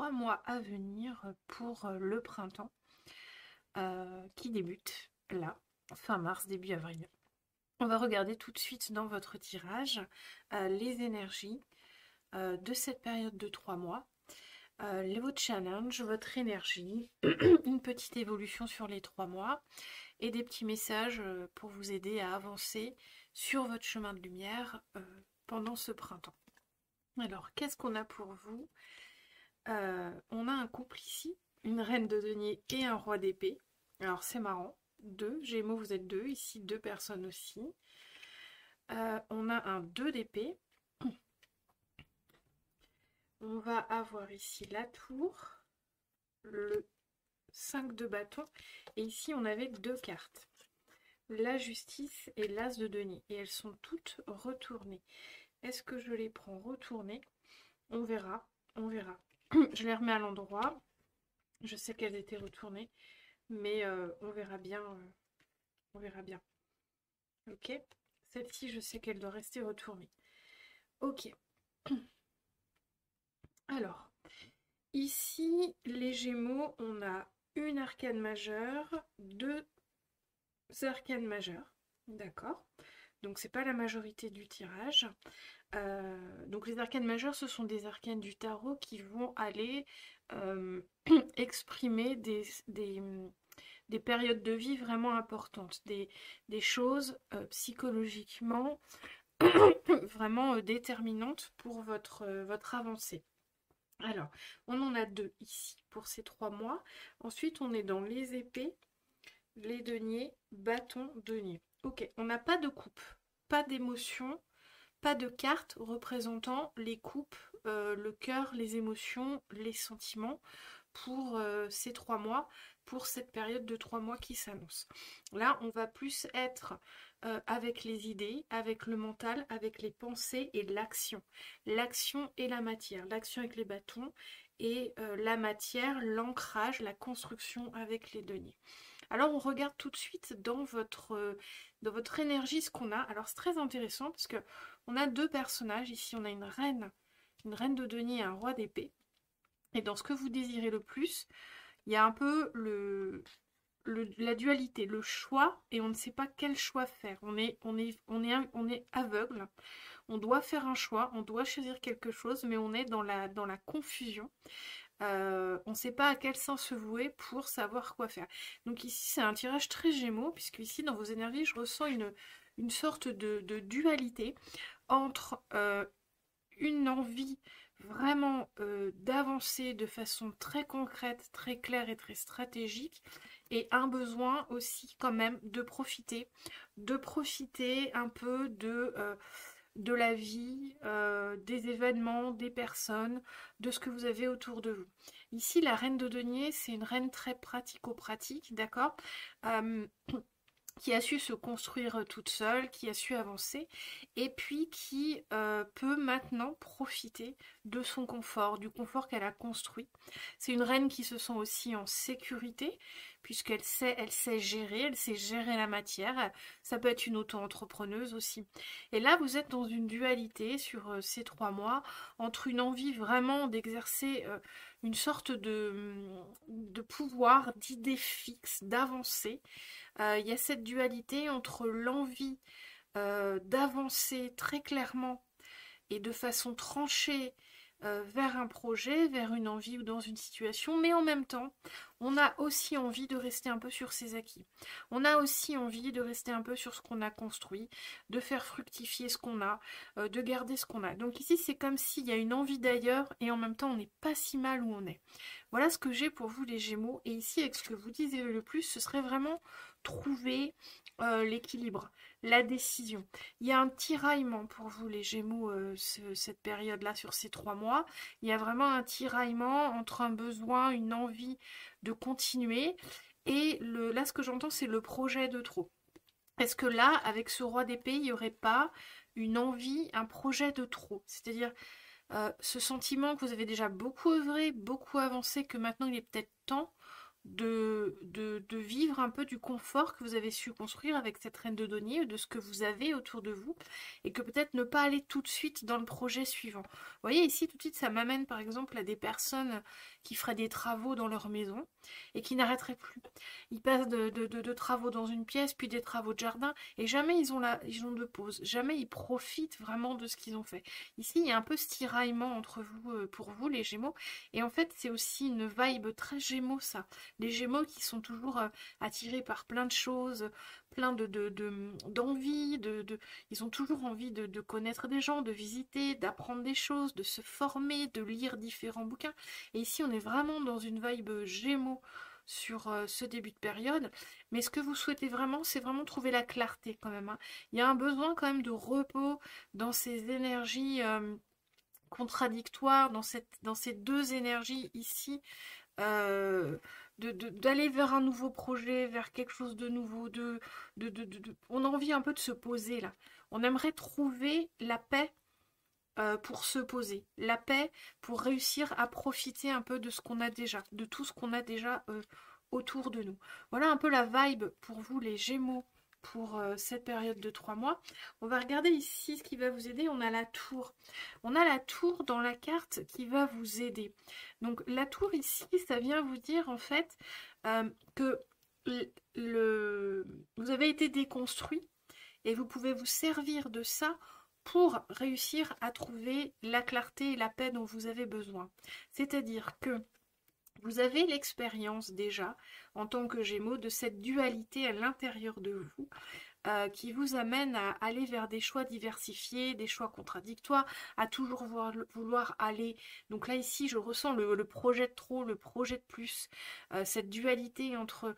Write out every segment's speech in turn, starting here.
3 mois à venir pour le printemps qui débute là, fin mars, début avril. On va regarder tout de suite dans votre tirage les énergies de cette période de 3 mois, vos challenges, votre énergie, une petite évolution sur les 3 mois et des petits messages pour vous aider à avancer sur votre chemin de lumière pendant ce printemps. Alors, qu'est-ce qu'on a pour vous? On a un couple ici, une reine de denier et un roi d'épée. Alors, c'est marrant. Deux, Gémeaux, vous êtes deux. Ici, deux personnes aussi. On a un 2 d'épée. On va avoir ici la tour, le 5 de bâton. Et ici, on avait deux cartes. La justice et l'as de denier. Et elles sont toutes retournées. Est-ce que je les prends retournées? On verra. On verra. Je les remets à l'endroit. Je sais qu'elles étaient retournées. Mais on verra bien. On verra bien. Ok. Celle-ci, je sais qu'elle doit rester retournée. Ok. Alors, ici, les Gémeaux, on a une arcane majeure, deux arcanes majeures. D'accord. Donc, c'est pas la majorité du tirage. Donc, les arcanes majeures, ce sont des arcanes du tarot qui vont aller exprimer des périodes de vie vraiment importantes, des choses psychologiquement vraiment déterminantes pour votre avancée. Alors, on en a deux ici pour ces 3 mois. Ensuite, on est dans les épées, les deniers, bâton, denier. Ok, on n'a pas de coupe, pas d'émotion, pas de carte représentant les coupes, le cœur, les émotions, les sentiments pour ces 3 mois, pour cette période de 3 mois qui s'annonce. Là, on va plus être avec les idées, avec le mental, avec les pensées et l'action. L'action et la matière. L'action avec les bâtons et la matière, l'ancrage, la construction avec les deniers. Alors, on regarde tout de suite dans votre énergie ce qu'on a. Alors, c'est très intéressant parce que on a deux personnages. Ici, on a une reine de denier et un roi d'épée. Et dans ce que vous désirez le plus, il y a un peu la dualité, le choix, et on ne sait pas quel choix faire. On est aveugle, on doit faire un choix, on doit choisir quelque chose, mais on est dans la confusion. On ne sait pas à quel sens se vouer pour savoir quoi faire. Donc ici, c'est un tirage très Gémeaux, puisque ici, dans vos énergies, je ressens une sorte de dualité entre une envie vraiment d'avancer de façon très concrète, très claire et très stratégique, et un besoin aussi quand même de profiter un peu de la vie, des événements, des personnes, de ce que vous avez autour de vous. Ici, la reine de denier, c'est une reine très pratico-pratique, d'accord, qui a su se construire toute seule, qui a su avancer, et puis qui peut maintenant profiter de son confort, du confort qu'elle a construit. C'est une reine qui se sent aussi en sécurité, puisqu'elle sait gérer, elle sait gérer la matière. Ça peut être une auto-entrepreneuse aussi. Et là, vous êtes dans une dualité sur ces 3 mois, entre une envie vraiment d'exercer une sorte de pouvoir, d'idée fixe, d'avancer. Il y a cette dualité entre l'envie d'avancer très clairement et de façon tranchée vers un projet, vers une envie ou dans une situation, mais en même temps, on a aussi envie de rester un peu sur ses acquis. On a aussi envie de rester un peu sur ce qu'on a construit, de faire fructifier ce qu'on a, de garder ce qu'on a. Donc ici, c'est comme s'il y a une envie d'ailleurs et en même temps, on n'est pas si mal où on est. Voilà ce que j'ai pour vous les Gémeaux. Et ici, avec ce que vous désirez le plus, ce serait vraiment trouver l'équilibre, la décision. Il y a un tiraillement pour vous les Gémeaux cette période-là sur ces 3 mois. Il y a vraiment un tiraillement entre un besoin, une envie de continuer et là ce que j'entends c'est le projet de trop. Est-ce que là, avec ce roi d'épée, il n'y aurait pas une envie, un projet de trop? C'est-à-dire ce sentiment que vous avez déjà beaucoup œuvré, beaucoup avancé, que maintenant il est peut-être temps de vivre un peu du confort que vous avez su construire avec cette reine de denier, de ce que vous avez autour de vous, et que peut-être ne pas aller tout de suite dans le projet suivant. Vous voyez, ici, tout de suite, ça m'amène par exemple à des personnes qui feraient des travaux dans leur maison et qui n'arrêteraient plus. Ils passent de travaux dans une pièce, puis des travaux de jardin, et jamais ils ont de pause, jamais ils profitent vraiment de ce qu'ils ont fait. Ici, il y a un peu ce tiraillement entre vous, pour vous, les Gémeaux, et en fait, c'est aussi une vibe très Gémeaux, ça. Les Gémeaux qui sont toujours attirés par plein de choses, plein d'envie, ils ont toujours envie de connaître des gens, de visiter, d'apprendre des choses, de se former, de lire différents bouquins. Et ici, on est vraiment dans une vibe Gémeaux sur ce début de période. Mais ce que vous souhaitez vraiment, c'est vraiment trouver la clarté quand même, hein. Il y a un besoin quand même de repos dans ces énergies contradictoires, dans ces deux énergies ici. euh, D'aller vers un nouveau projet, vers quelque chose de nouveau, on a envie un peu de se poser là. On aimerait trouver la paix pour se poser, la paix pour réussir à profiter un peu de ce qu'on a déjà, de tout ce qu'on a déjà autour de nous. Voilà un peu la vibe pour vous les Gémeaux pour cette période de 3 mois. On va regarder ici ce qui va vous aider. On a la tour. On a la tour dans la carte qui va vous aider. Donc la tour ici, ça vient vous dire en fait que vous avez été déconstruit et vous pouvez vous servir de ça pour réussir à trouver la clarté et la paix dont vous avez besoin. C'est-à-dire que vous avez l'expérience déjà, en tant que Gémeaux, de cette dualité à l'intérieur de vous, qui vous amène à aller vers des choix diversifiés, des choix contradictoires, à toujours vouloir aller. Donc là, ici, je ressens le projet de trop, le projet de plus, cette dualité entre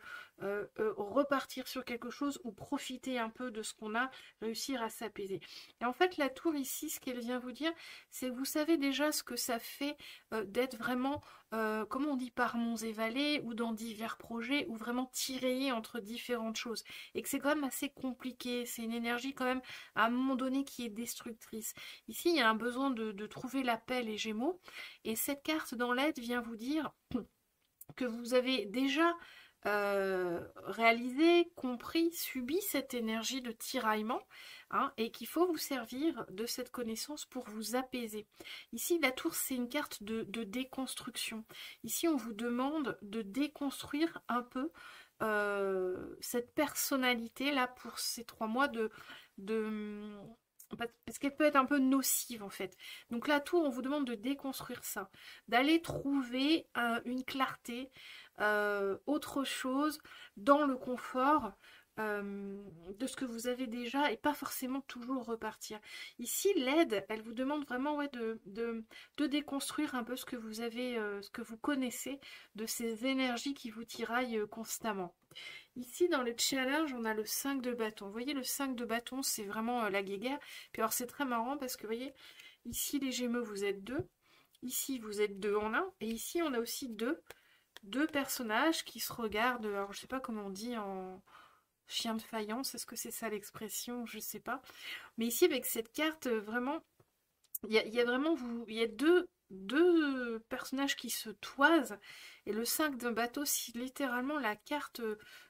repartir sur quelque chose ou profiter un peu de ce qu'on a, réussir à s'apaiser. Et en fait, la tour ici, ce qu'elle vient vous dire, c'est que vous savez déjà ce que ça fait d'être vraiment, comment on dit, par monts et vallées, ou dans divers projets, ou vraiment tiraillé entre différentes choses. Et que c'est quand même assez compliqué, c'est une énergie quand même à un moment donné qui est destructrice. Ici, il y a un besoin de trouver la paix, les Gémeaux, et cette carte dans l'aide vient vous dire que vous avez déjà réalisé, compris, subi cette énergie de tiraillement, hein, et qu'il faut vous servir de cette connaissance pour vous apaiser. Ici, la tour, c'est une carte de déconstruction. Ici, on vous demande de déconstruire un peu cette personnalité là pour ces 3 mois de parce qu'elle peut être un peu nocive en fait. Donc là tout, on vous demande de déconstruire ça, d'aller trouver une clarté, autre chose dans le confort de ce que vous avez déjà et pas forcément toujours repartir. Ici, l'aide, elle vous demande vraiment ouais, de déconstruire un peu ce que vous avez, ce que vous connaissez de ces énergies qui vous tiraillent constamment. Ici, dans le challenge, on a le 5 de bâton. Vous voyez, le 5 de bâton, c'est vraiment la guéguerre. Puis alors, c'est très marrant parce que, vous voyez, ici, les Gémeaux, vous êtes deux. Ici, vous êtes deux en un. Et ici, on a aussi deux personnages qui se regardent. Alors, je sais pas comment on dit en chien de faïence. Est-ce que c'est ça l'expression? Je sais pas. Mais ici, avec cette carte, vraiment, il y a vraiment il y a deux personnages qui se toisent. Et le 5 d'un bateau, c'est littéralement la carte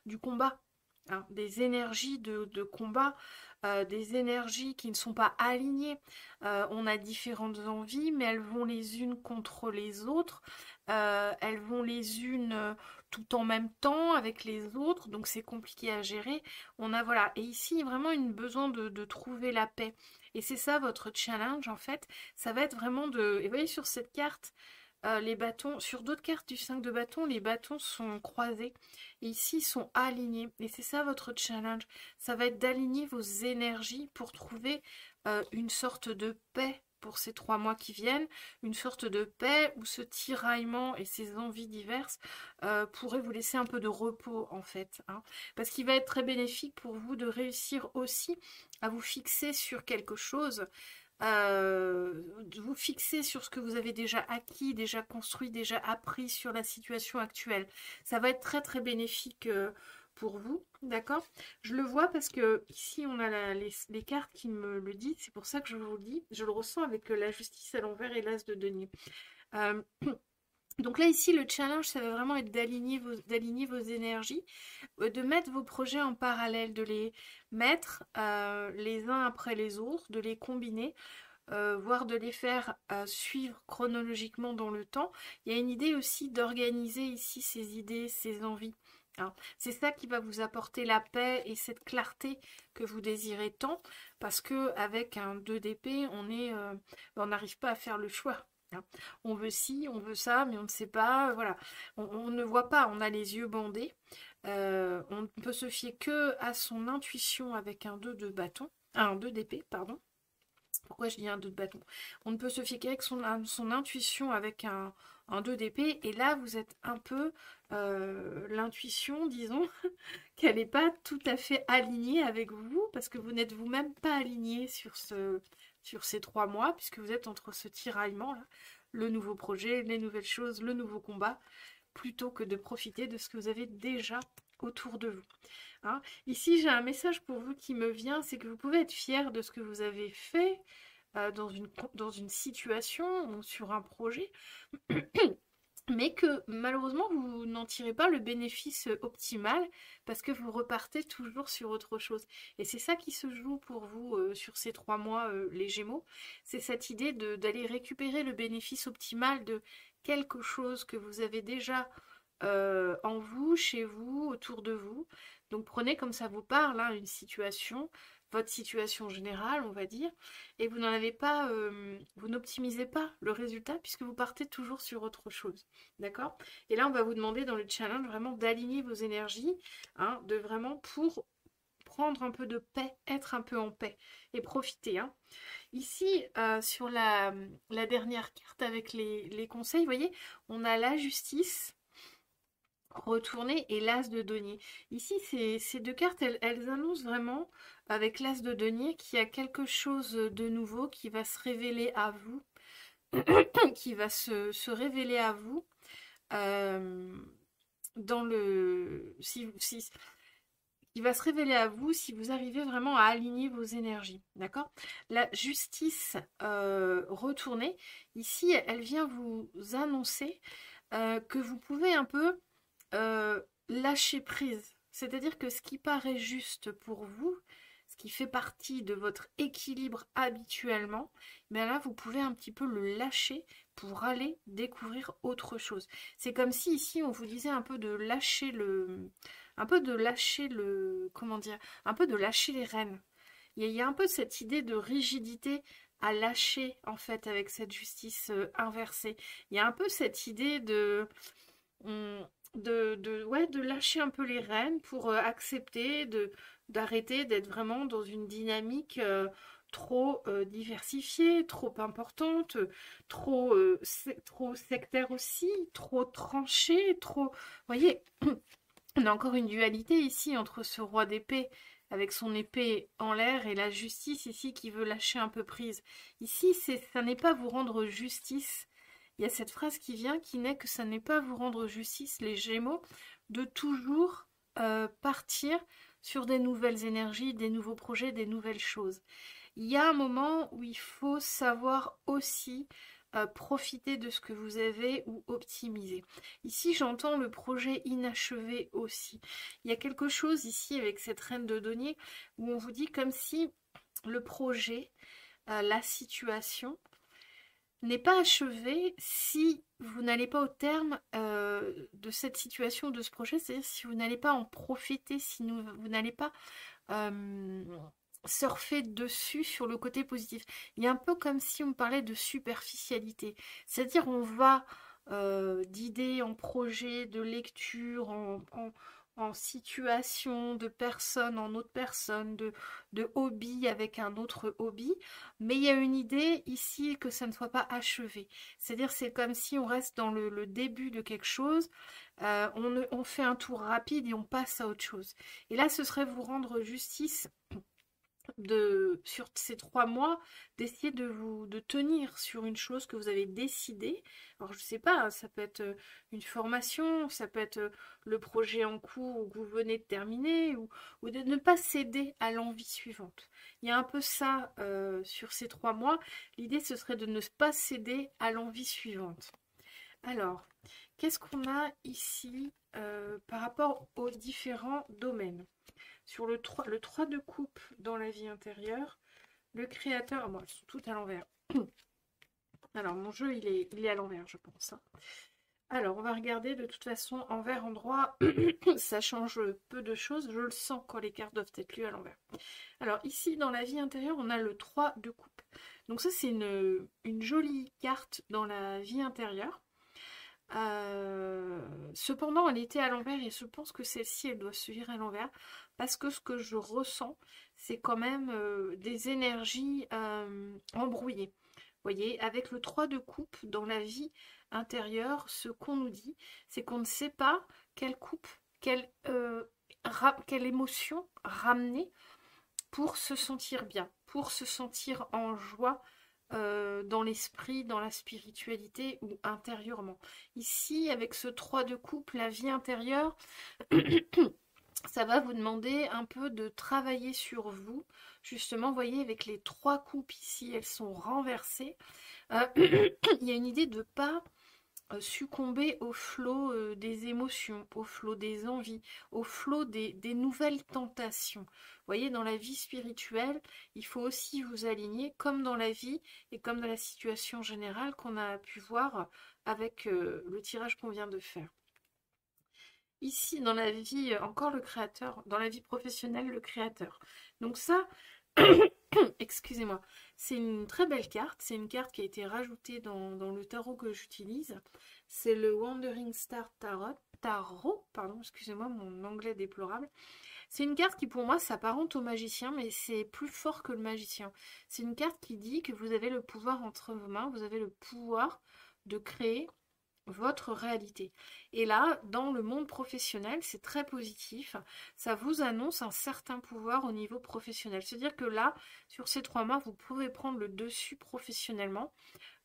du combat, hein, des énergies de combat, des énergies qui ne sont pas alignées. On a différentes envies, mais elles vont les unes contre les autres. Elles vont les unes tout en même temps avec les autres, donc c'est compliqué à gérer. On a voilà, et ici vraiment une besoin de trouver la paix. Et c'est ça votre challenge en fait. Ça va être vraiment de. Et vous voyez sur cette carte, les bâtons, sur d'autres cartes du 5 de bâton, les bâtons sont croisés. Et ici, ils sont alignés. Et c'est ça votre challenge. Ça va être d'aligner vos énergies pour trouver une sorte de paix pour ces 3 mois qui viennent. Une sorte de paix où ce tiraillement et ces envies diverses pourraient vous laisser un peu de repos en fait, hein. Parce qu'il va être très bénéfique pour vous de réussir aussi à vous fixer sur quelque chose, de vous fixer sur ce que vous avez déjà acquis, déjà construit, déjà appris sur la situation actuelle. Ça va être très très bénéfique pour vous, d'accord? Je le vois parce que ici on a les cartes qui me le disent, c'est pour ça que je vous le dis. Je le ressens avec la justice à l'envers et l'as de denier. Euh, Donc là, ici, le challenge, ça va vraiment être d'aligner vos énergies, de mettre vos projets en parallèle, de les mettre les uns après les autres, de les combiner voire de les faire suivre chronologiquement dans le temps. Il y a une idée aussi d'organiser ici ces idées, ces envies. Hein. C'est ça qui va vous apporter la paix et cette clarté que vous désirez tant, parce que avec un 2 d'épée, on n'arrive pas à faire le choix. Hein. On veut ci, on veut ça, mais on ne sait pas, voilà. On ne voit pas, on a les yeux bandés. On ne peut se fier que à son intuition avec un 2 de bâton, un 2 d'épée, pardon. Pourquoi je dis un 2 de bâton? On ne peut se fier qu'avec son intuition avec un 2 d'épée. Et là, vous êtes un peu l'intuition, disons, qu'elle n'est pas tout à fait alignée avec vous, parce que vous n'êtes vous-même pas aligné sur ces 3 mois, puisque vous êtes entre ce tiraillement là, le nouveau projet, les nouvelles choses, le nouveau combat, plutôt que de profiter de ce que vous avez déjà autour de vous. Hein. Ici, j'ai un message pour vous qui me vient, c'est que vous pouvez être fier de ce que vous avez fait dans une situation ou sur un projet, mais que malheureusement, vous n'en tirez pas le bénéfice optimal parce que vous repartez toujours sur autre chose. Et c'est ça qui se joue pour vous sur ces 3 mois, les Gémeaux. C'est cette idée d'aller récupérer le bénéfice optimal de quelque chose que vous avez déjà en vous, chez vous, autour de vous. Donc prenez comme ça vous parle, hein, une situation, votre situation générale, on va dire, et vous n'en avez pas, vous n'optimisez pas le résultat puisque vous partez toujours sur autre chose. D'accord? Et là, on va vous demander dans le challenge vraiment d'aligner vos énergies, hein, de vraiment pour prendre un peu de paix, être un peu en paix et profiter. Hein. Ici, sur la dernière carte avec les conseils, vous voyez, on a la justice retourner et l'as de denier. Ici, ces deux cartes, elles annoncent vraiment, avec l'as de denier, qu'il y a quelque chose de nouveau qui va se révéler à vous, qui va se révéler à vous dans le... qui va se révéler à vous si vous arrivez vraiment à aligner vos énergies. D'accord? La justice retournée, ici, elle vient vous annoncer que vous pouvez un peu lâcher prise. C'est-à-dire que ce qui paraît juste pour vous, ce qui fait partie de votre équilibre habituellement, bien là, vous pouvez un petit peu le lâcher pour aller découvrir autre chose. C'est comme si ici, on vous disait un peu de lâcher comment dire, un peu de lâcher les rênes. Il y a un peu cette idée de rigidité à lâcher, en fait, avec cette justice inversée. Il y a un peu cette idée de lâcher un peu les rênes pour accepter d'arrêter d'être vraiment dans une dynamique trop diversifiée, trop importante, trop sectaire aussi, trop tranchée, trop... Vous voyez, on a encore une dualité ici entre ce roi d'épée avec son épée en l'air et la justice ici qui veut lâcher un peu prise. Ici, ça n'est pas vous rendre justice. Il y a cette phrase qui vient qui n'est que ça n'est pas vous rendre justice, les Gémeaux, de toujours partir sur des nouvelles énergies, des nouveaux projets, des nouvelles choses. Il y a un moment où il faut savoir aussi profiter de ce que vous avez ou optimiser. Ici, j'entends le projet inachevé aussi. Il y a quelque chose ici avec cette reine de denier où on vous dit comme si le projet, la situation n'est pas achevé si vous n'allez pas au terme de cette situation, de ce projet, c'est-à-dire si vous n'allez pas en profiter, si vous n'allez pas surfer dessus sur le côté positif. Il y a un peu comme si on parlait de superficialité, c'est-à-dire on va d'idées en projet, de lecture, en situation, de personne en autre personne, de hobby avec un autre hobby, mais il y a une idée ici que ça ne soit pas achevé. C'est-à-dire c'est comme si on reste dans le début de quelque chose, on fait un tour rapide et on passe à autre chose. Et là, ce serait vous rendre justice sur ces 3 mois, d'essayer de tenir sur une chose que vous avez décidé. Alors je sais pas, hein, ça peut être une formation, ça peut être le projet en cours que vous venez de terminer, ou de ne pas céder à l'envie suivante. Il y a un peu ça sur ces 3 mois. L'idée ce serait de ne pas céder à l'envie suivante. Alors, qu'est-ce qu'on a ici par rapport aux différents domaines? Sur le 3 de coupe dans la vie intérieure, le créateur... Bon, elles sont toutes à l'envers. Alors, mon jeu, il est à l'envers, je pense, hein. Alors, on va regarder de toute façon, envers, endroit, ça change peu de choses. Je le sens quand les cartes doivent être lues à l'envers. Alors, ici, dans la vie intérieure, on a le 3 de coupe. Donc ça, c'est une jolie carte dans la vie intérieure. Cependant, elle était à l'envers et je pense que celle-ci, elle doit se lire à l'envers parce que ce que je ressens, c'est quand même des énergies embrouillées. Vous voyez, avec le 3 de coupe dans la vie intérieure, ce qu'on nous dit, c'est qu'on ne sait pas quelle coupe, quelle émotion ramener pour se sentir bien, pour se sentir en joie dans l'esprit, dans la spiritualité ou intérieurement. Ici, avec ce 3 de coupe, la vie intérieure, ça va vous demander un peu de travailler sur vous. Justement, vous voyez, avec les 3 coupes ici, elles sont renversées. Il y a une idée de ne pas succomber au flot des émotions, au flot des envies, au flot des nouvelles tentations. Vous voyez, dans la vie spirituelle, il faut aussi vous aligner, comme dans la vie et comme dans la situation générale qu'on a pu voir avec le tirage qu'on vient de faire. Ici, dans la vie, encore le créateur, dans la vie professionnelle, le créateur. Donc ça, excusez-moi, c'est une très belle carte. C'est une carte qui a été rajoutée dans le tarot que j'utilise. C'est le Wandering Star Tarot, pardon, excusez-moi, mon anglais déplorable. C'est une carte qui pour moi s'apparente au magicien, mais c'est plus fort que le magicien. C'est une carte qui dit que vous avez le pouvoir entre vos mains, vous avez le pouvoir de créer votre réalité. Et là, dans le monde professionnel, c'est très positif. Ça vous annonce un certain pouvoir au niveau professionnel. C'est-à-dire que là, sur ces 3 mois, vous pouvez prendre le dessus professionnellement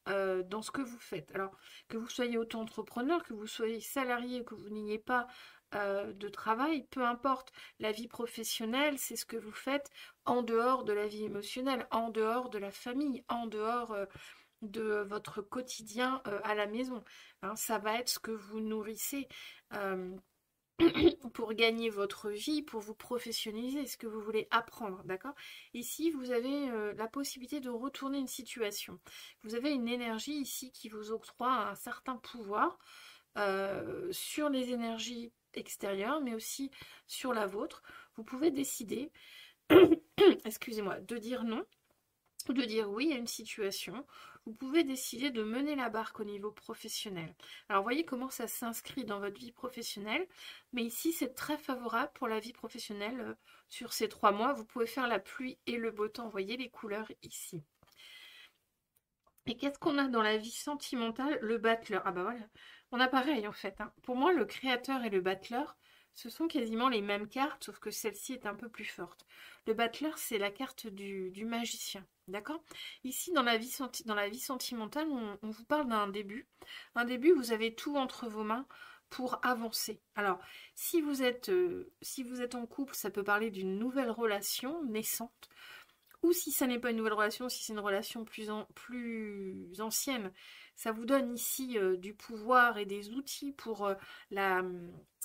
dans ce que vous faites. Alors, que vous soyez auto-entrepreneur, que vous soyez salarié, que vous n'ayez pas de travail, peu importe. La vie professionnelle, c'est ce que vous faites en dehors de la vie émotionnelle, en dehors de la famille, en dehors de votre quotidien à la maison. Hein, ça va être ce que vous nourrissez pour gagner votre vie, pour vous professionnaliser, ce que vous voulez apprendre, d'accord? Ici, vous avez la possibilité de retourner une situation. Vous avez une énergie ici qui vous octroie un certain pouvoir sur les énergies extérieures, mais aussi sur la vôtre. Vous pouvez décider, excusez-moi, de dire non, de dire oui à une situation. Vous pouvez décider de mener la barque au niveau professionnel. Alors voyez comment ça s'inscrit dans votre vie professionnelle, mais ici c'est très favorable pour la vie professionnelle. Sur ces 3 mois, vous pouvez faire la pluie et le beau temps. Voyez les couleurs ici. Et qu'est-ce qu'on a dans la vie sentimentale? Le battleur. Ah bah voilà, on a pareil en fait, hein. Pour moi, le créateur et le battleur, ce sont quasiment les mêmes cartes, sauf que celle-ci est un peu plus forte. Le battleur, c'est la carte du magicien, d'accord? Ici, dans la vie sentimentale, on vous parle d'un début. Un début, vous avez tout entre vos mains pour avancer. Alors, si vous êtes en couple, ça peut parler d'une nouvelle relation naissante. Ou si ça n'est pas une nouvelle relation, si c'est une relation plus ancienne, ça vous donne ici du pouvoir et des outils pour la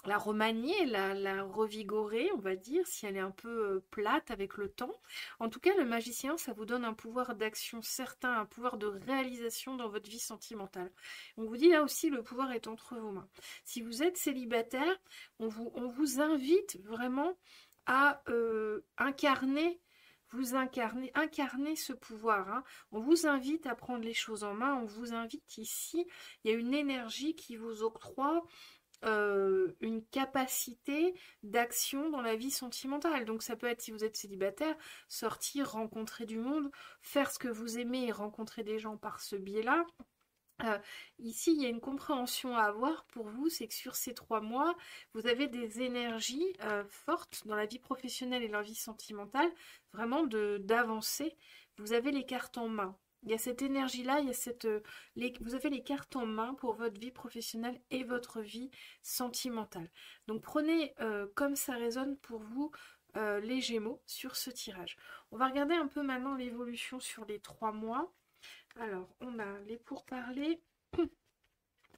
remanier, la revigorer, on va dire, si elle est un peu plate avec le temps. En tout cas, le magicien, ça vous donne un pouvoir d'action certain, un pouvoir de réalisation dans votre vie sentimentale. On vous dit là aussi, le pouvoir est entre vos mains. Si vous êtes célibataire, on vous invite vraiment à incarner ce pouvoir, hein. On vous invite à prendre les choses en main, on vous invite ici, il y a une énergie qui vous octroie une capacité d'action dans la vie sentimentale. Donc ça peut être, si vous êtes célibataire, sortir, rencontrer du monde, faire ce que vous aimez et rencontrer des gens par ce biais-là. Ici, il y a une compréhension à avoir pour vous, c'est que sur ces 3 mois, vous avez des énergies fortes dans la vie professionnelle et la vie sentimentale, vraiment d'avancer. Vous avez les cartes en main. Il y a cette énergie-là, il y a vous avez les cartes en main pour votre vie professionnelle et votre vie sentimentale. Donc prenez comme ça résonne pour vous les Gémeaux sur ce tirage. On va regarder un peu maintenant l'évolution sur les 3 mois. Alors, on a les pourparlers.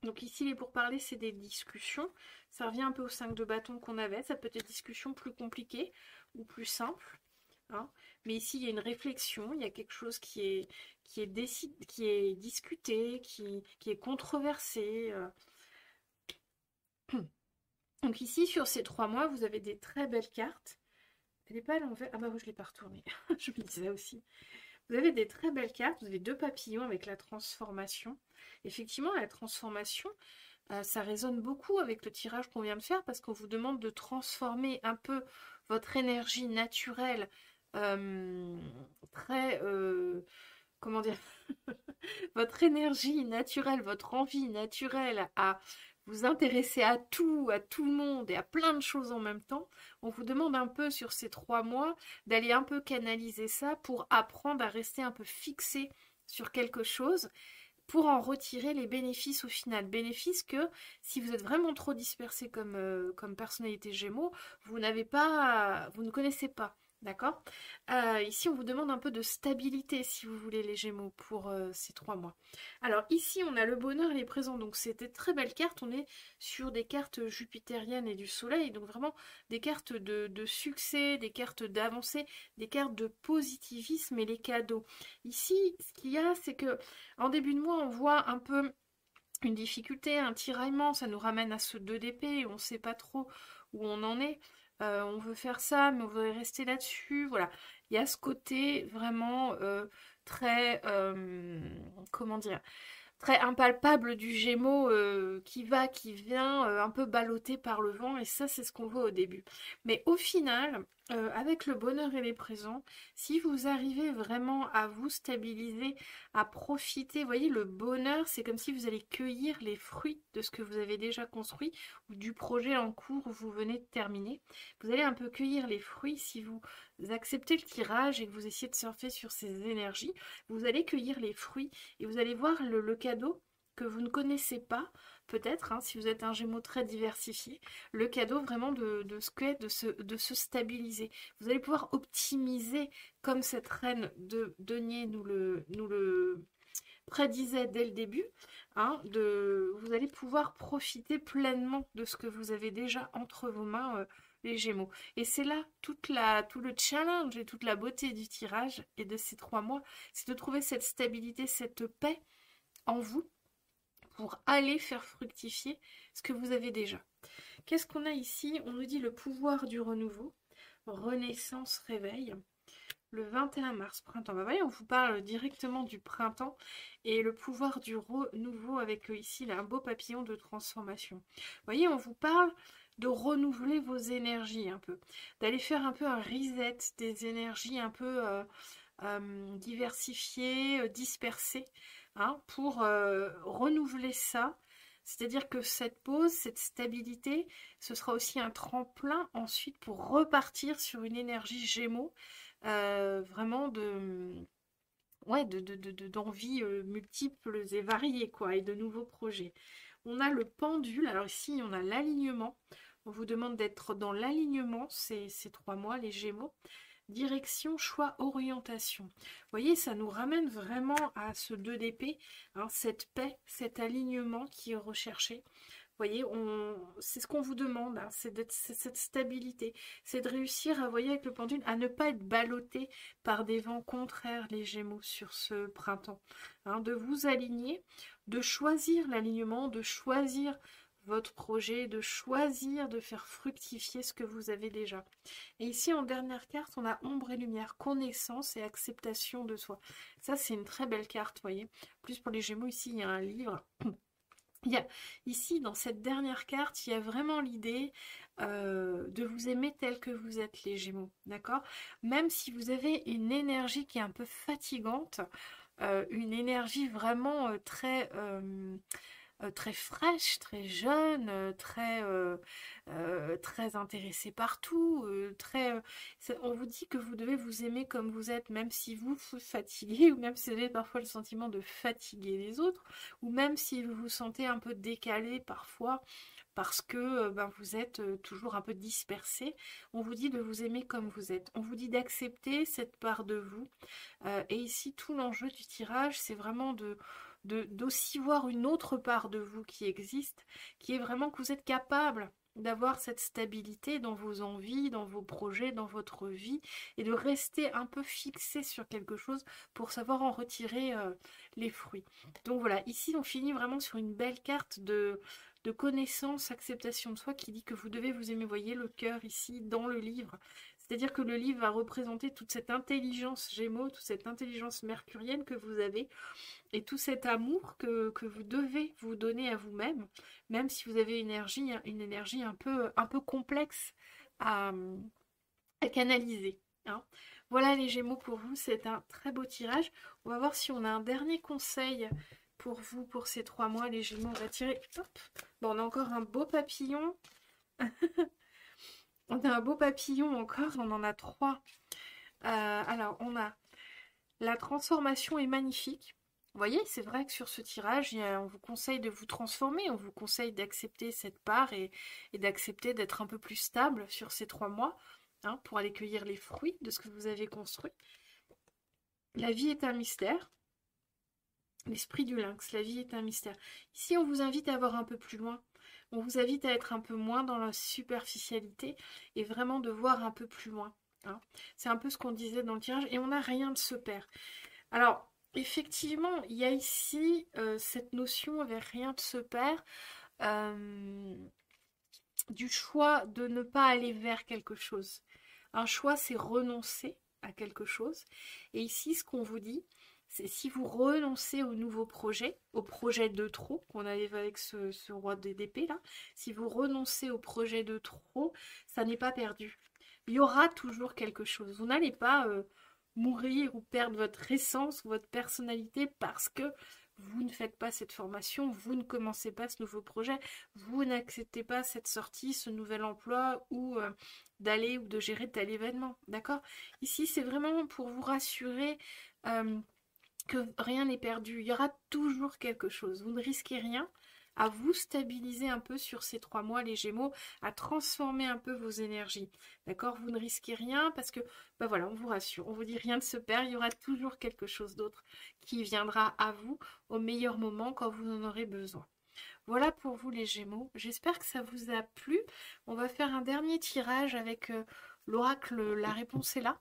Donc ici, les pourparlers, c'est des discussions. Ça revient un peu au 5 de bâton qu'on avait. Ça peut être des discussions plus compliquées ou plus simples, hein. mais ici il y a une réflexion, il y a quelque chose qui est discuté, qui est controversé. Donc ici, sur ces 3 mois, vous avez des très belles cartes. Elle n'est pas à l'envers. Ah bah oui, je ne l'ai pas retournée. Je me disais aussi. Vous avez des très belles cartes. Vous avez 2 papillons avec la transformation. Effectivement, la transformation, ça résonne beaucoup avec le tirage qu'on vient de faire parce qu'on vous demande de transformer un peu votre énergie naturelle très... comment dire? Votre énergie naturelle, votre envie naturelle à vous intéresser à tout le monde et à plein de choses en même temps, on vous demande un peu sur ces 3 mois d'aller un peu canaliser ça pour apprendre à rester un peu fixé sur quelque chose pour en retirer les bénéfices au final. Bénéfices que si vous êtes vraiment trop dispersé comme personnalité Gémeaux, vous ne connaissez pas. D'accord. Ici, on vous demande un peu de stabilité, si vous voulez, les Gémeaux, pour ces 3 mois. Alors, ici, on a le bonheur et les présents. Donc, c'était très belle carte. On est sur des cartes jupitériennes et du soleil. Donc, vraiment, des cartes de succès, des cartes d'avancée, des cartes de positivisme et les cadeaux. Ici, ce qu'il y a, c'est que en début de mois, on voit un peu une difficulté, un tiraillement. Ça nous ramène à ce 2 d'épée. On ne sait pas trop où on en est. On veut faire ça, mais on veut rester là-dessus. Voilà, il y a ce côté vraiment très, comment dire, très impalpable du Gémeaux qui va, qui vient, un peu ballotté par le vent, et ça, c'est ce qu'on voit au début. Mais au final, avec le bonheur et les présents, si vous arrivez vraiment à vous stabiliser, à profiter, vous voyez, le bonheur, c'est comme si vous allez cueillir les fruits de ce que vous avez déjà construit ou du projet en cours où vous venez de terminer. Vous allez un peu cueillir les fruits si vous acceptez le tirage et que vous essayez de surfer sur ces énergies. Vous allez cueillir les fruits et vous allez voir le cadeau que vous ne connaissez pas, peut-être, hein, si vous êtes un Gémeaux très diversifié, le cadeau vraiment de ce qu'est de se stabiliser. Vous allez pouvoir optimiser, comme cette reine de denier nous le prédisait dès le début, hein, vous allez pouvoir profiter pleinement de ce que vous avez déjà entre vos mains, les Gémeaux. Et c'est là tout le challenge et toute la beauté du tirage et de ces 3 mois, c'est de trouver cette stabilité, cette paix en vous pour aller faire fructifier ce que vous avez déjà. Qu'est-ce qu'on a ici? On nous dit le pouvoir du renouveau, renaissance, réveil. Le 21 mars, printemps. Bah, vous voyez, on vous parle directement du printemps et le pouvoir du renouveau avec ici là, un beau papillon de transformation. Vous voyez, on vous parle de renouveler vos énergies un peu, d'aller faire un peu un reset des énergies un peu diversifiées, dispersées, hein, pour renouveler ça. C'est-à-dire que cette pause, cette stabilité, ce sera aussi un tremplin ensuite pour repartir sur une énergie Gémeaux, vraiment ouais, d'envies multiples et variées, quoi, et de nouveaux projets. On a le pendule, alors ici on a l'alignement. On vous demande d'être dans l'alignement ces 3 mois, les Gémeaux. Direction, choix, orientation. Vous voyez, ça nous ramène vraiment à ce 2 d'épée, hein, cette paix, cet alignement qui est recherché. Vous voyez, c'est ce qu'on vous demande, hein, c'est cette stabilité, c'est de réussir à, voyez, avec le pendule, à ne pas être ballotté par des vents contraires, les Gémeaux, sur ce printemps. Hein, de vous aligner, de choisir l'alignement, de choisir votre projet, de choisir de faire fructifier ce que vous avez déjà. Et ici, en dernière carte, on a ombre et lumière, connaissance et acceptation de soi. Ça, c'est une très belle carte, vous voyez. Plus pour les Gémeaux, ici, il y a un livre. Ici, dans cette dernière carte, il y a vraiment l'idée de vous aimer tel que vous êtes, les Gémeaux, d'accord? Même si vous avez une énergie qui est un peu fatigante, une énergie vraiment très fraîche, très jeune, très intéressée partout, on vous dit que vous devez vous aimer comme vous êtes, même si vous vous fatiguez, ou même si vous avez parfois le sentiment de fatiguer les autres, ou même si vous vous sentez un peu décalé parfois, parce que vous êtes toujours un peu dispersé. On vous dit de vous aimer comme vous êtes. On vous dit d'accepter cette part de vous. Et ici, tout l'enjeu du tirage, c'est vraiment d'aussi voir une autre part de vous qui existe, qui est vraiment que vous êtes capable d'avoir cette stabilité dans vos envies, dans vos projets, dans votre vie, et de rester un peu fixé sur quelque chose pour savoir en retirer les fruits. Donc voilà, ici on finit vraiment sur une belle carte de connaissance, acceptation de soi qui dit que vous devez vous aimer. Vous voyez le cœur ici dans le livre. C'est-à-dire que le livre va représenter toute cette intelligence Gémeaux, toute cette intelligence mercurienne que vous avez et tout cet amour que vous devez vous donner à vous-même, même si vous avez une énergie un peu complexe à, à canaliser. Hein. Voilà les Gémeaux pour vous, c'est un très beau tirage. On va voir si on a un dernier conseil pour vous pour ces 3 mois. Les Gémeaux, on va tirer. Hop. Bon, on a encore un beau papillon. On a un beau papillon encore, on en a 3. Alors, on a la transformation est magnifique. Vous voyez, c'est vrai que sur ce tirage, on vous conseille de vous transformer, on vous conseille d'accepter cette part et d'accepter d'être un peu plus stable sur ces 3 mois hein, pour aller cueillir les fruits de ce que vous avez construit. La vie est un mystère. L'esprit du lynx, la vie est un mystère. Ici, on vous invite à voir un peu plus loin. On vous invite à être un peu moins dans la superficialité et vraiment de voir un peu plus loin. Hein. C'est un peu ce qu'on disait dans le tirage et on n'a rien de se perd. Alors, effectivement, il y a ici cette notion avec rien de se perd du choix de ne pas aller vers quelque chose. Un choix, c'est renoncer à quelque chose. Et ici, ce qu'on vous dit, c'est si vous renoncez au nouveau projet, au projet de trop, qu'on avait avec ce roi d'épée là, si vous renoncez au projet de trop, ça n'est pas perdu. Il y aura toujours quelque chose. Vous n'allez pas mourir ou perdre votre essence ou votre personnalité parce que vous ne faites pas cette formation, vous ne commencez pas ce nouveau projet, vous n'acceptez pas cette sortie, ce nouvel emploi ou d'aller ou de gérer tel événement. D'accord? Ici, c'est vraiment pour vous rassurer que rien n'est perdu. Il y aura toujours quelque chose. Vous ne risquez rien. À vous stabiliser un peu sur ces 3 mois, les Gémeaux, à transformer un peu vos énergies. D'accord? Vous ne risquez rien parce que, bah voilà, on vous rassure. On vous dit rien ne se perd. Il y aura toujours quelque chose d'autre qui viendra à vous au meilleur moment quand vous en aurez besoin. Voilà pour vous les Gémeaux. J'espère que ça vous a plu. On va faire un dernier tirage avec l'oracle La réponse est là.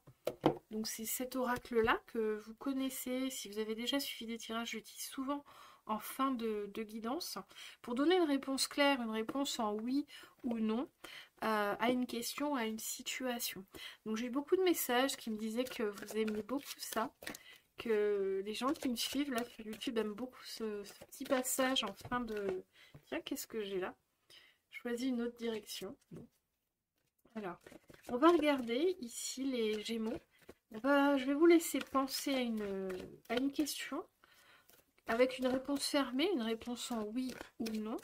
Donc c'est cet oracle-là que vous connaissez. Si vous avez déjà suivi des tirages, je l'utilise souvent en fin de guidance pour donner une réponse claire, une réponse en oui ou non à une question, à une situation. Donc j'ai eu beaucoup de messages qui me disaient que vous aimiez beaucoup ça, que les gens qui me suivent là sur YouTube aiment beaucoup ce petit passage en fin de... Tiens, qu'est-ce que j'ai là? Choisis une autre direction. Bon. Alors, on va regarder ici les Gémeaux. Je vais vous laisser penser à une question avec une réponse fermée, une réponse en oui ou non,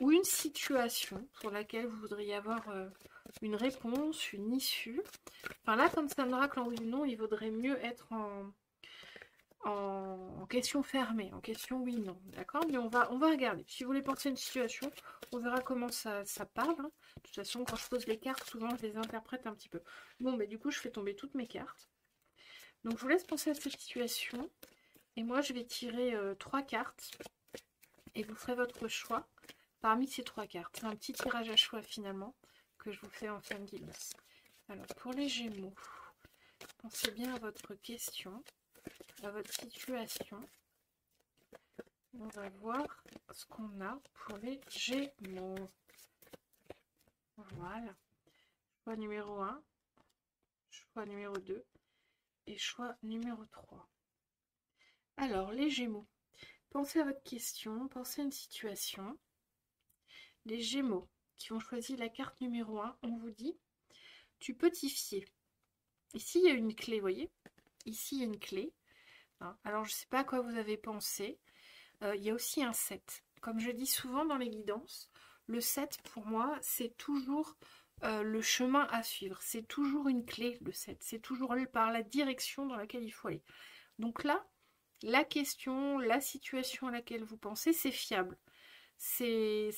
ou une situation pour laquelle vous voudriez avoir une réponse, une issue. Enfin là, comme c'est un oracle en oui ou non, il vaudrait mieux être en question fermée, en question oui non, d'accord? Mais on va regarder. Si vous voulez penser à une situation, on verra comment ça parle. Hein. De toute façon, quand je pose les cartes, souvent je les interprète un petit peu. Bon, du coup, je fais tomber toutes mes cartes. Donc, je vous laisse penser à cette situation. Et moi, je vais tirer 3 cartes. Et vous ferez votre choix parmi ces 3 cartes. C'est un petit tirage à choix, finalement, que je vous fais en fin de guidance. Alors, pour les Gémeaux, pensez bien à votre question, à votre situation. On va voir ce qu'on a pour les Gémeaux. Voilà. Choix numéro 1, choix numéro 2 et choix numéro 3. Alors, les Gémeaux, pensez à votre question, pensez à une situation. Les Gémeaux qui ont choisi la carte numéro 1, on vous dit, tu peux t'y fier. Ici, il y a une clé, vous voyez? Ici, il y a une clé. Alors, je ne sais pas à quoi vous avez pensé. Il y a aussi un 7. Comme je dis souvent dans les guidances, le 7, pour moi, c'est toujours le chemin à suivre. C'est toujours une clé, le 7. C'est toujours par la direction dans laquelle il faut aller. Donc là, la question, la situation à laquelle vous pensez, c'est fiable. C'est,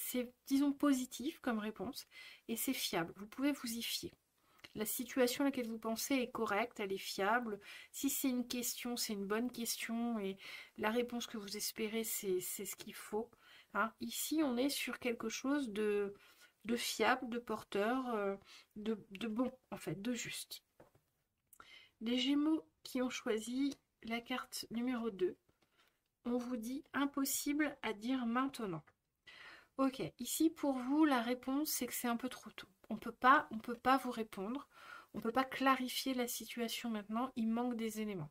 disons, positif comme réponse et c'est fiable. Vous pouvez vous y fier. La situation à laquelle vous pensez est correcte, elle est fiable. Si c'est une question, c'est une bonne question et la réponse que vous espérez, c'est ce qu'il faut. Hein. Ici, on est sur quelque chose de de fiable, de porteur, de bon, en fait, de juste. Les Gémeaux qui ont choisi la carte numéro 2, on vous dit impossible à dire maintenant. Ok, ici pour vous, la réponse c'est que c'est un peu trop tôt. On peut pas vous répondre, on peut pas clarifier la situation maintenant, il manque des éléments.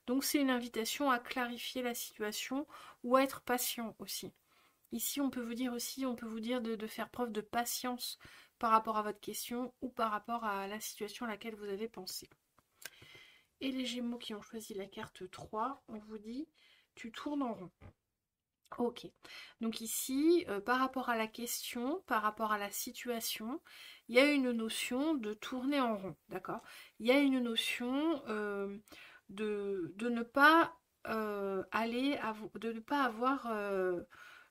Donc c'est une invitation à clarifier la situation ou à être patient aussi. Ici, on peut vous dire aussi, on peut vous dire de faire preuve de patience par rapport à votre question ou par rapport à la situation à laquelle vous avez pensé. Et les Gémeaux qui ont choisi la carte 3, on vous dit tu tournes en rond. Ok, donc ici, par rapport à la question, par rapport à la situation, il y a une notion de tourner en rond, d'accord? Il y a une notion de ne pas de ne pas avoir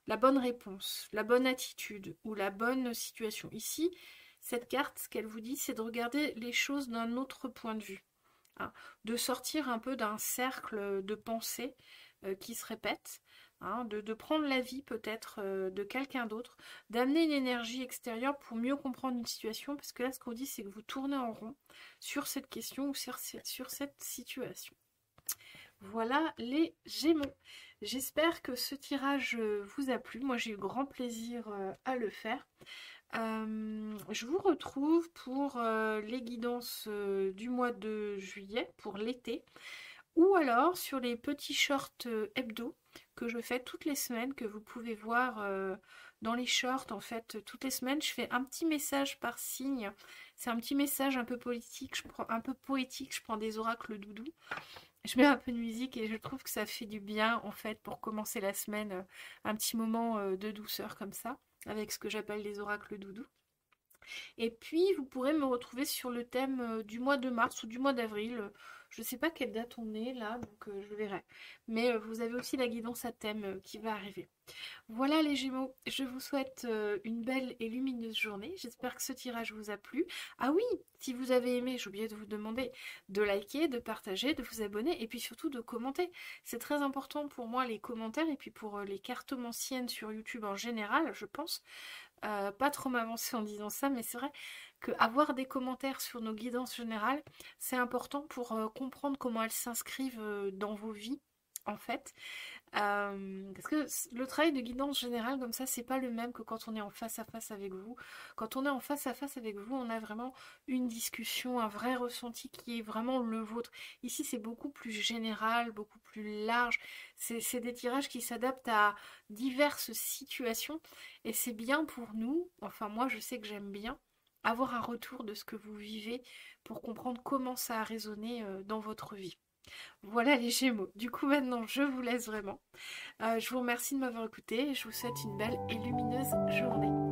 la bonne réponse, la bonne attitude ou la bonne situation. Ici, cette carte, ce qu'elle vous dit, c'est de regarder les choses d'un autre point de vue, hein, de sortir un peu d'un cercle de pensée qui se répète, hein, de prendre l'avis peut-être de quelqu'un d'autre, d'amener une énergie extérieure pour mieux comprendre une situation, parce que là ce qu'on dit c'est que vous tournez en rond sur cette question ou sur cette situation. Voilà les Gémeaux. J'espère que ce tirage vous a plu. Moi j'ai eu grand plaisir à le faire. Je vous retrouve pour les guidances du mois de juillet, pour l'été, ou alors sur les petits shorts hebdo que je fais toutes les semaines, que vous pouvez voir dans les shorts. En fait, toutes les semaines, je fais un petit message par signe. C'est un petit message un peu politique, un peu poétique, je prends des oracles doudou. Je mets un peu de musique et je trouve que ça fait du bien en fait pour commencer la semaine, un petit moment de douceur comme ça, avec ce que j'appelle les oracles doudou. Et puis, vous pourrez me retrouver sur le thème du mois de mars ou du mois d'avril. Je ne sais pas quelle date on est là, donc je verrai. Mais vous avez aussi la guidance à thème qui va arriver. Voilà les Gémeaux, je vous souhaite une belle et lumineuse journée. J'espère que ce tirage vous a plu. Ah oui, si vous avez aimé, j'ai oublié de vous demander de liker, de partager, de vous abonner et puis surtout de commenter. C'est très important pour moi les commentaires et puis pour les cartomanciennes sur YouTube en général, je pense. Pas trop m'avancer en disant ça, mais c'est vrai qu'avoir des commentaires sur nos guidances générales, c'est important pour comprendre comment elles s'inscrivent dans vos vies, en fait. Parce que le travail de guidance générale comme ça, c'est pas le même que quand on est en face à face avec vous. Quand on est en face à face avec vous, on a vraiment une discussion, un vrai ressenti qui est vraiment le vôtre. Ici, c'est beaucoup plus général, beaucoup plus large. C'est des tirages qui s'adaptent à diverses situations et c'est bien pour nous, enfin moi je sais que j'aime bien, avoir un retour de ce que vous vivez pour comprendre comment ça a résonné dans votre vie. Voilà les Gémeaux. Du coup maintenant je vous laisse vraiment. Je vous remercie de m'avoir écouté et je vous souhaite une belle et lumineuse journée.